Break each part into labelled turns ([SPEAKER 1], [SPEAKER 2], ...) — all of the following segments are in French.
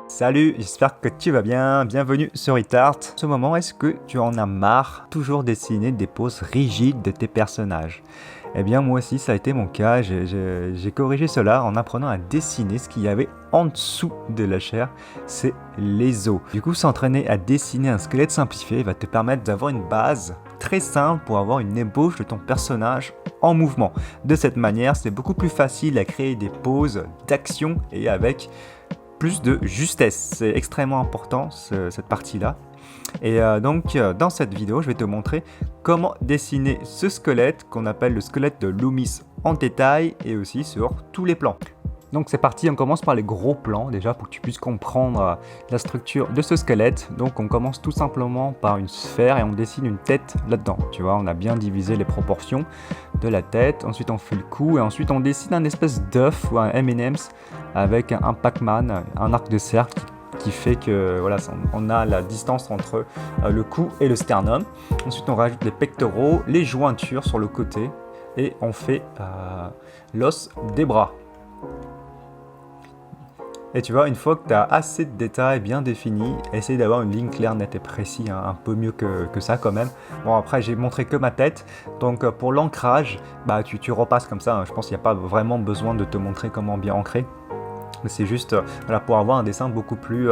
[SPEAKER 1] Salut, j'espère que tu vas bien, bienvenue sur Itart. En ce moment, est-ce que tu en as marre toujours dessiner des poses rigides de tes personnages? Eh bien moi aussi ça a été mon cas, j'ai corrigé cela en apprenant à dessiner ce qu'il y avait en dessous de la chair, c'est les os. Du coup s'entraîner à dessiner un squelette simplifié va te permettre d'avoir une base très simple pour avoir une ébauche de ton personnage en mouvement. De cette manière c'est beaucoup plus facile à créer des poses d'action et avec plus de justesse. C'est extrêmement important cette partie-là. Et donc dans cette vidéo, je vais te montrer comment dessiner ce squelette qu'on appelle le squelette de Loomis en détail et aussi sur tous les plans. Donc c'est parti, on commence par les gros plans déjà pour que tu puisses comprendre la structure de ce squelette. Donc on commence tout simplement par une sphère et on dessine une tête là-dedans. Tu vois, on a bien divisé les proportions de la tête. Ensuite on fait le cou et ensuite on dessine un espèce d'œuf ou un M&M's avec un Pac-Man, un arc de cercle qui fait que voilà, on a la distance entre le cou et le sternum. Ensuite on rajoute les pectoraux, les jointures sur le côté et on fait l'os des bras. Et tu vois, une fois que tu as assez de détails bien définis, essaye d'avoir une ligne claire, nette et précise, hein, un peu mieux que ça quand même. Bon après j'ai montré que ma tête, donc pour l'ancrage, bah, tu repasses comme ça, hein. Je pense qu'il n'y a pas vraiment besoin de te montrer comment bien ancrer. C'est juste voilà, pour avoir un dessin beaucoup plus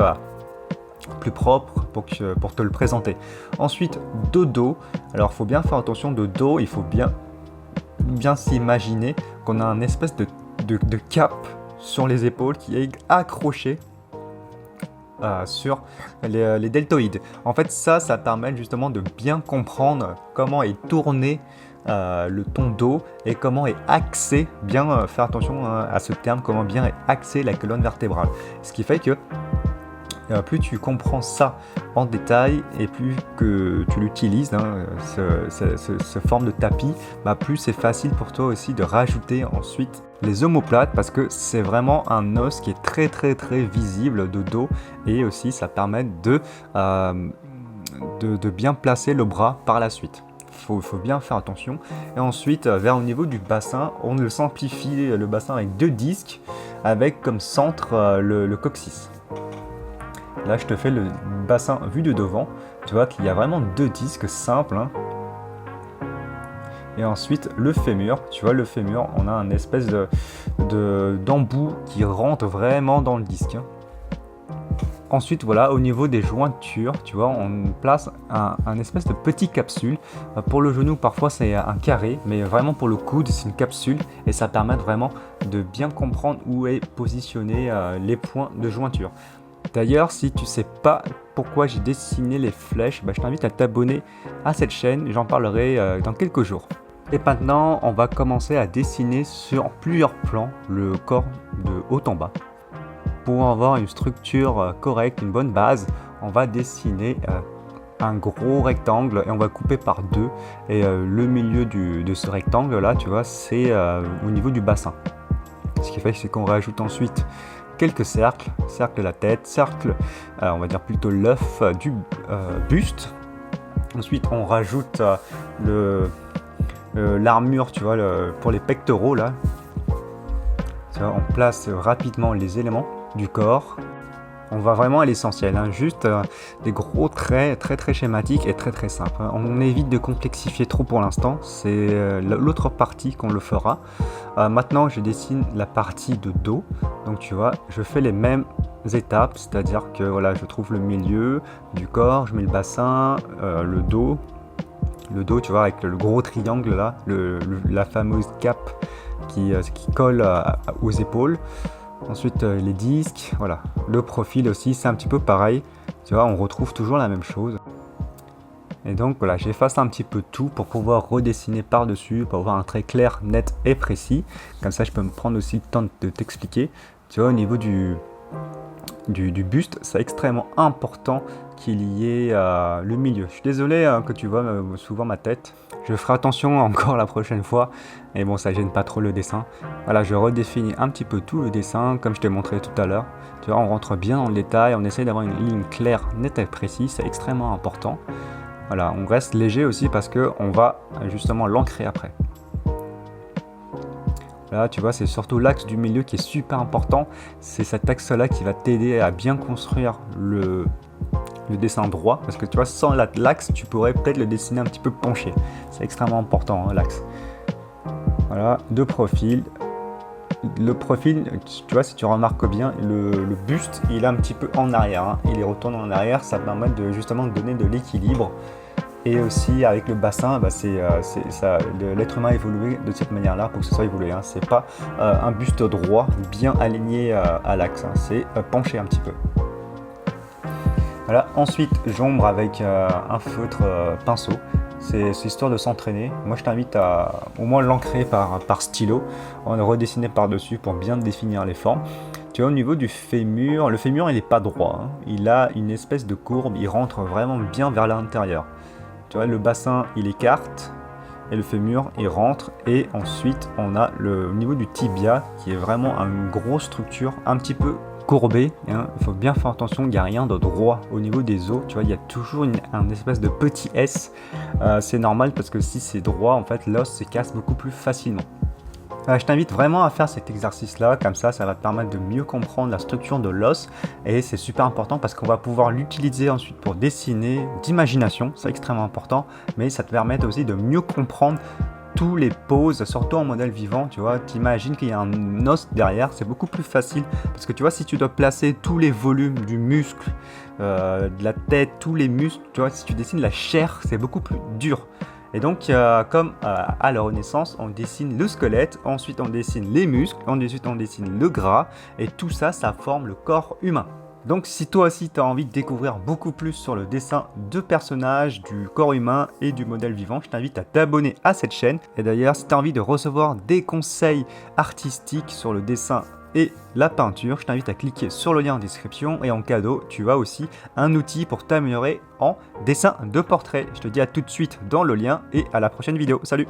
[SPEAKER 1] propre pour te le présenter. Ensuite, de dos. Alors, il faut bien faire attention de dos. Il faut bien s'imaginer qu'on a un espèce de cap sur les épaules qui est accroché sur les deltoïdes. En fait, ça permet justement de bien comprendre comment est tourné le ton dos et comment est axé, bien faire attention à ce terme, comment bien est axée la colonne vertébrale. Ce qui fait que plus tu comprends ça en détail et plus que tu l'utilises, hein, ce forme de tapis, bah, plus c'est facile pour toi aussi de rajouter ensuite les omoplates parce que c'est vraiment un os qui est très visible de dos et aussi ça permet de bien placer le bras par la suite. Faut bien faire attention. Et ensuite, vers au niveau du bassin, on le simplifie le bassin avec 2 disques avec comme centre le coccyx. Là, je te fais le bassin vu de devant. Tu vois qu'il y a vraiment 2 disques simples. Hein. Et ensuite, le fémur. Tu vois, le fémur, on a un espèce d'embout qui rentre vraiment dans le disque. Hein. Ensuite, voilà, au niveau des jointures, tu vois, on place un espèce de petit capsule. Pour le genou, parfois, c'est un carré, mais vraiment pour le coude, c'est une capsule. Et ça permet vraiment de bien comprendre où est positionné les points de jointure. D'ailleurs, si tu ne sais pas pourquoi j'ai dessiné les flèches, bah, je t'invite à t'abonner à cette chaîne. J'en parlerai dans quelques jours. Et maintenant, on va commencer à dessiner sur plusieurs plans le corps de haut en bas. Pour avoir une structure correcte, une bonne base, on va dessiner un gros rectangle et on va couper par 2. Et le milieu de ce rectangle là, tu vois, c'est au niveau du bassin. Ce qui fait c'est qu'on rajoute ensuite quelques cercles, cercle de la tête, cercle, on va dire plutôt l'œuf du buste. Ensuite, on rajoute l'armure, tu vois, pour les pectoraux là. Tu vois, on place rapidement les éléments du corps. On va vraiment à l'essentiel, hein, juste des gros traits très schématiques et très simples. Hein. On évite de complexifier trop pour l'instant, c'est l'autre partie qu'on le fera. Maintenant, je dessine la partie de dos. Donc tu vois, je fais les mêmes étapes, c'est-à-dire que voilà, je trouve le milieu du corps, je mets le bassin, le dos, tu vois, avec le gros triangle là, la fameuse cape qui colle aux épaules. Ensuite les disques, voilà, le profil aussi, c'est un petit peu pareil, tu vois, on retrouve toujours la même chose. Et donc voilà, j'efface un petit peu tout pour pouvoir redessiner par-dessus, pour avoir un trait clair, net et précis. Comme ça, je peux me prendre aussi le temps de t'expliquer. Tu vois, au niveau du buste, c'est extrêmement important qu'il y ait le milieu. Je suis désolé que tu vois souvent ma tête. Je ferai attention encore la prochaine fois. Et bon, ça gêne pas trop le dessin. Voilà, je redéfinis un petit peu tout le dessin, comme je t'ai montré tout à l'heure. Tu vois, on rentre bien dans le détail, on essaie d'avoir une ligne claire, nette et précise. C'est extrêmement important. Voilà, on reste léger aussi parce qu'on va justement l'ancrer après. Là, tu vois, c'est surtout l'axe du milieu qui est super important. C'est cet axe-là qui va t'aider à bien construire le dessin droit. Parce que tu vois, sans l'axe, tu pourrais peut-être le dessiner un petit peu penché. C'est extrêmement important, hein, l'axe. Voilà, de profil. Le profil, tu vois, si tu remarques bien, le buste, il est un petit peu en arrière. Hein. Il est retourné en arrière, ça permet justement de donner de l'équilibre. Et aussi avec le bassin, bah l'être humain a évolué de cette manière-là pour que ce soit évolué. Hein. C'est pas un buste droit bien aligné à l'axe, hein. C'est penché un petit peu. Voilà. Ensuite, j'ombre avec un feutre pinceau. C'est histoire de s'entraîner. Moi, je t'invite à au moins l'ancrer par stylo, en redessiner par-dessus pour bien définir les formes. Tu vois, au niveau du fémur, le fémur, il n'est pas droit. Hein. Il a une espèce de courbe, il rentre vraiment bien vers l'intérieur. Tu vois, le bassin, il écarte, et le fémur, il rentre. Et ensuite, on a au niveau du tibia, qui est vraiment une grosse structure, un petit peu courbé, hein. Il faut bien faire attention, il n'y a rien de droit au niveau des os, tu vois, il y a toujours un espèce de petit S, c'est normal parce que si c'est droit, en fait, l'os se casse beaucoup plus facilement. Je t'invite vraiment à faire cet exercice-là, comme ça va te permettre de mieux comprendre la structure de l'os, et c'est super important parce qu'on va pouvoir l'utiliser ensuite pour dessiner d'imagination, c'est extrêmement important, mais ça te permet aussi de mieux comprendre tous les poses, surtout en modèle vivant, tu vois, t'imagines qu'il y a un os derrière, c'est beaucoup plus facile, parce que tu vois, si tu dois placer tous les volumes du muscle, de la tête, tous les muscles, tu vois, si tu dessines la chair, c'est beaucoup plus dur. Et donc, comme à la Renaissance, on dessine le squelette, ensuite on dessine les muscles, ensuite on dessine le gras, et tout ça, ça forme le corps humain. Donc si toi aussi tu as envie de découvrir beaucoup plus sur le dessin de personnages, du corps humain et du modèle vivant, je t'invite à t'abonner à cette chaîne. Et d'ailleurs, si tu as envie de recevoir des conseils artistiques sur le dessin et la peinture, je t'invite à cliquer sur le lien en description, et en cadeau, tu as aussi un outil pour t'améliorer en dessin de portrait. Je te dis à tout de suite dans le lien et à la prochaine vidéo. Salut!